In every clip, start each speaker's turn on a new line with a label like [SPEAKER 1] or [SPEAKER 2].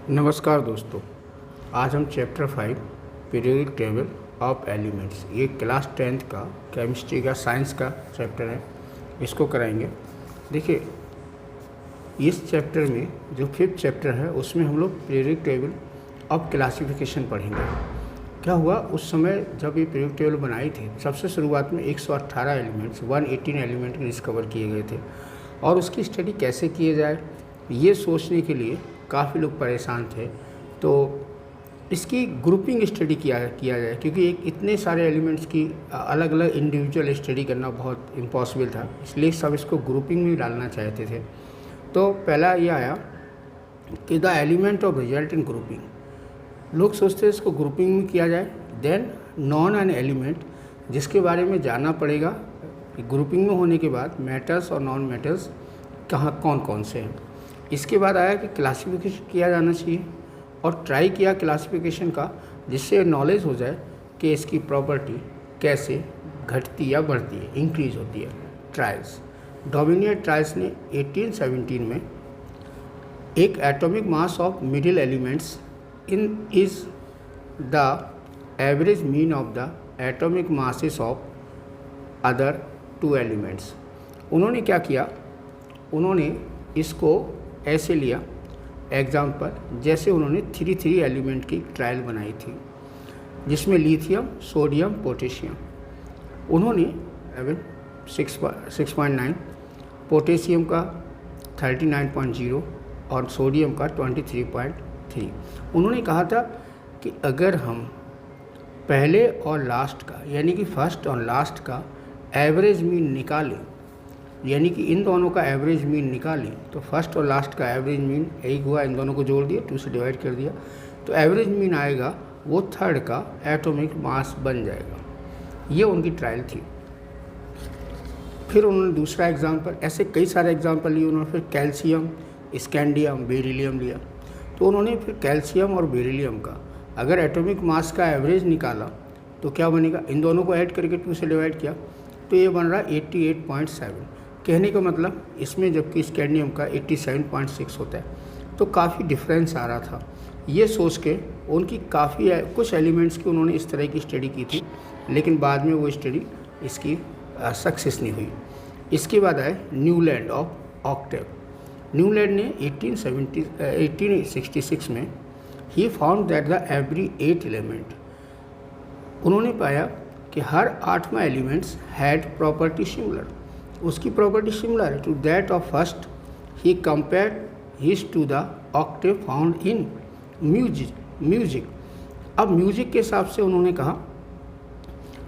[SPEAKER 1] नमस्कार दोस्तों, आज हम chapter 5 periodic table of elements, ये क्लास 10th का केमिस्ट्री का साइंस का चैप्टर है, इसको कराएंगे। देखिए, इस चैप्टर में जो 5th चैप्टर है उसमें हम लोग पीरियोडिक टेबल ऑफ क्लासिफिकेशन पढ़ेंगे। क्या हुआ उस समय जब ये पीरियोडिक टेबल बनाई थी, सबसे शुरुआत में 118 एलिमेंट्स 118 एलिमेंट डिस्कवर किए गए थे, और उसकी स्टडी कैसे किए जाए ये सोचने के लिए काफ़ी लोग परेशान थे। तो इसकी ग्रुपिंग स्टडी किया जाए, क्योंकि इतने सारे एलिमेंट्स की अलग अलग इंडिविजुअल स्टडी करना बहुत इम्पॉसिबल था, इसलिए सब इसको ग्रुपिंग में डालना चाहते थे। तो पहला ये आया कि the element of result in grouping. लोग सोचते हैं इसको ग्रुपिंग में किया जाए। देन नॉन एन एलिमेंट, जिसके बारे में जानना पड़ेगा कि ग्रुपिंग में होने के बाद मैटर्स और नॉन मैटर्स कहाँ कौन कौन से हैं। इसके बाद आया कि क्लासिफिकेशन किया जाना चाहिए, और ट्राई किया क्लासिफिकेशन का, जिससे नॉलेज हो जाए कि इसकी प्रॉपर्टी कैसे घटती या बढ़ती है, इंक्रीज होती है। ट्रायल्स, डॉमिनियर ट्रायल्स ने 1817 में एक atomic mass of middle elements in is the average mean of the atomic masses of other two elements. उन्होंने क्या किया, उन्होंने इसको ऐसे लिया एग्जाम्पल, जैसे उन्होंने 3 एलिमेंट की ट्रायल बनाई थी, जिसमें लिथियम, सोडियम, पोटेशियम। उन्होंने 6.9, पोटेशियम का 39.0 और सोडियम का 23.3। उन्होंने कहा था कि अगर हम पहले और लास्ट का, यानी कि फर्स्ट और लास्ट का एवरेज मीन निकालें, यानी कि इन दोनों का एवरेज मीन निकालें, तो फर्स्ट और लास्ट का एवरेज मीन एक हुआ, इन दोनों को जोड़ दिया, 2 से डिवाइड कर दिया, तो एवरेज मीन आएगा, वो थर्ड का एटॉमिक मास बन जाएगा। ये उनकी ट्रायल थी। फिर उन्होंने दूसरा एग्जाम्पल, ऐसे कई सारे एग्जाम्पल लिए उन्होंने। फिर कैल्शियम, स्कैंडियम, बेरिलियम लिया। तो उन्होंने फिर कैल्शियम और बेरिलियम का अगर एटॉमिक मास का एवरेज निकाला तो क्या बनेगा, इन दोनों को ऐड करके 2 से डिवाइड किया, तो ये बन रहा 88.7। कहने का मतलब इसमें जबकि स्कैंडियम का 87.6 होता है, तो काफ़ी डिफरेंस आ रहा था। ये सोच के उनकी काफ़ी कुछ एलिमेंट्स की उन्होंने इस तरह की स्टडी की थी, लेकिन बाद में वो स्टडी इसकी सक्सेस नहीं हुई। इसके बाद आए न्यूलैंड ऑफ ऑक्टेव। न्यूलैंड ने 1866 में ही found that the every 8 element, उन्होंने पाया कि हर 8वां एलिमेंट्स हैड प्रॉपर्टी सिमिलर, उसकी property similar to that of first. He compared his to the octave found in music. अब म्यूजिक के हिसाब से उन्होंने कहा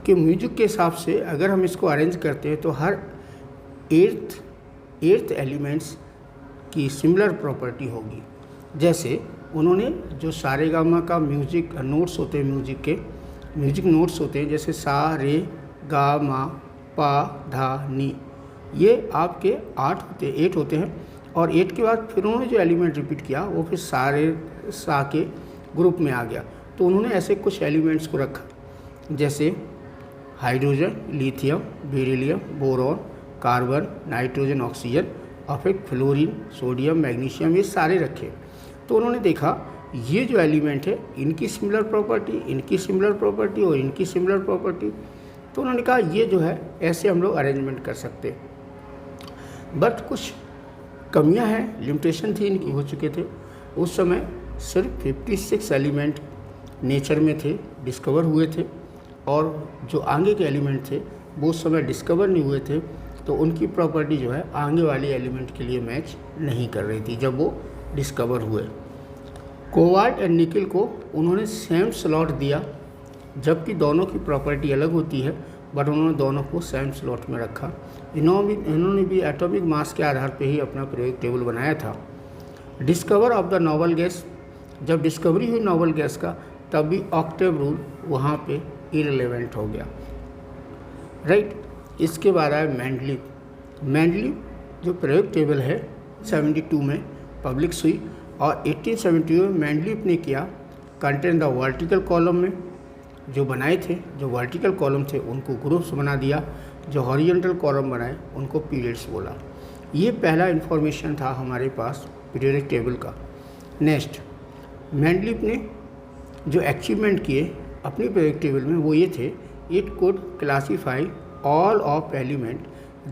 [SPEAKER 1] कि म्यूजिक के हिसाब से अगर हम इसको अरेंज करते हैं तो हर एट्थ एलिमेंट्स की सिमिलर प्रॉपर्टी होगी। जैसे उन्होंने जो सारेगामा का म्यूजिक नोट्स होते हैं, म्यूजिक नोट्स होते हैं, जैसे सा, रे, गा, मा, पा, धा, नी, ये आपके 8 होते हैं। और 8 के बाद फिर उन्होंने जो एलिमेंट रिपीट किया वो फिर सारे सा के ग्रुप में आ गया। तो उन्होंने ऐसे कुछ एलिमेंट्स को रखा, जैसे hydrogen, lithium, beryllium, boron, carbon, nitrogen, oxygen, और फिर फ्लोरीन, सोडियम, मैग्नीशियम, ये सारे रखे। तो उन्होंने देखा ये जो एलिमेंट है इनकी सिमिलर प्रॉपर्टी, इनकी सिमिलर प्रॉपर्टी और इनकी सिमिलर प्रॉपर्टी। तो उन्होंने कहा ये जो है ऐसे हम लोग अरेंजमेंट कर सकते हैं। बट कुछ कमियां हैं, लिमिटेशन थी इनकी, हो चुके थे। उस समय सिर्फ 56 एलिमेंट नेचर में थे, डिस्कवर हुए थे, और जो आगे के एलिमेंट थे वो उस समय डिस्कवर नहीं हुए थे, तो उनकी प्रॉपर्टी जो है आगे वाले एलिमेंट के लिए मैच नहीं कर रही थी जब वो डिस्कवर हुए। कोबाल्ट एंड निकल को उन्होंने सेम स्लॉट दिया, जबकि दोनों की प्रॉपर्टी अलग होती है, बट उन्होंने दोनों को सेम स्लॉट में रखा। इन्होंने भी एटॉमिक मास के आधार पे ही अपना पीरियोडिक टेबल बनाया था। Discover of the noble gas, जब डिस्कवरी हुई नोबल गैस का, तब भी ऑक्टेव रूल वहाँ पे इररिलेवेंट हो गया, राइट। इसके बाद आया मैंडलीव जो पीरियोडिक टेबल है 72 में पब्लिश हुई, और 1872 में मैंडलीव ने किया कंटेंट द वर्टिकल कॉलम में जो बनाए थे, जो वर्टिकल कॉलम थे उनको ग्रुप्स बना दिया, जो हॉरिजॉन्टल कॉलम बनाए उनको पीरियड्स बोला। ये पहला इन्फॉर्मेशन था हमारे पास पीरियोडिक टेबल का। नेक्स्ट मैंडलीफ ने जो अचीवमेंट किए अपनी पीरियोडिक टेबल में वो ये थे, it could classify all of element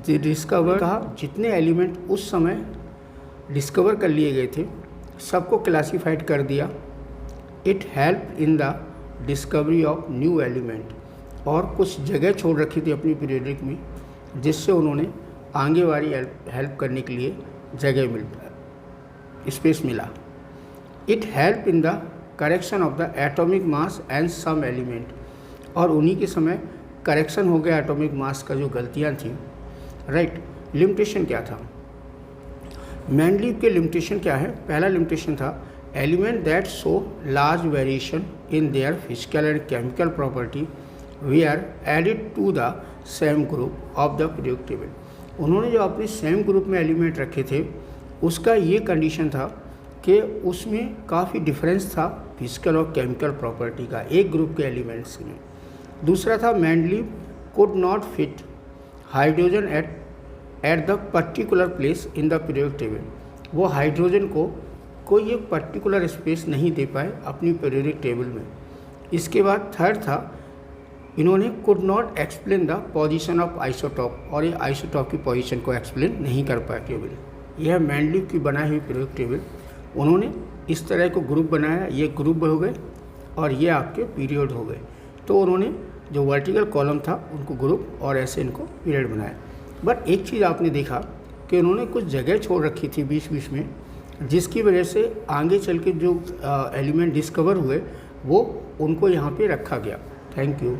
[SPEAKER 1] discover, कहा जितने एलिमेंट उस समय डिस्कवर कर लिए गए थे सबको क्लासीफाइड कर दिया। It help in the discovery of new element, और कुछ जगह छोड़ रखी थी अपनी पीरियोडिक में जिससे उन्होंने आगे वाली हेल्प करने के लिए स्पेस मिला। It help in the correction of the atomic mass and some element, और उन्हीं के समय करेक्शन हो गया एटॉमिक मास का जो गलतियाँ थी। राइट। लिमिटेशन क्या था? मैंडलीफ के लिमिटेशन क्या है? पहला लिमिटेशन था element that show large variation in their physical and chemical property we are added to the same group of the periodic table. उन्होंने जो अपने सेम ग्रुप में एलिमेंट रखे थे उसका ये कंडीशन था कि उसमें काफ़ी डिफरेंस था फिजिकल और केमिकल प्रॉपर्टी का एक ग्रुप के एलिमेंट्स में। दूसरा था Mendeleev could not fit hydrogen at the particular place in the periodic table. वो हाइड्रोजन को कोई एक पर्टिकुलर स्पेस नहीं दे पाए अपनी पीरियोडिक टेबल में। इसके बाद थर्ड था इन्होंने could not explain the position of isotope, और ये आइसोटॉप की पोजीशन को एक्सप्लेन नहीं कर पाए टेबल। यह मैंडलीफ की बनाई हुई पीरियोडिक टेबल। उन्होंने इस तरह को ग्रुप बनाया, ये ग्रुप हो गए और ये आपके पीरियड हो गए। तो उन्होंने जो वर्टिकल कॉलम था उनको ग्रुप और ऐसे इनको पीरियड बनाया। बट एक चीज़ आपने देखा कि उन्होंने कुछ जगह छोड़ रखी थी बीच बीच में, जिसकी वजह से आगे चल के जो एलिमेंट डिस्कवर हुए वो उनको यहाँ पे रखा गया। Thank you.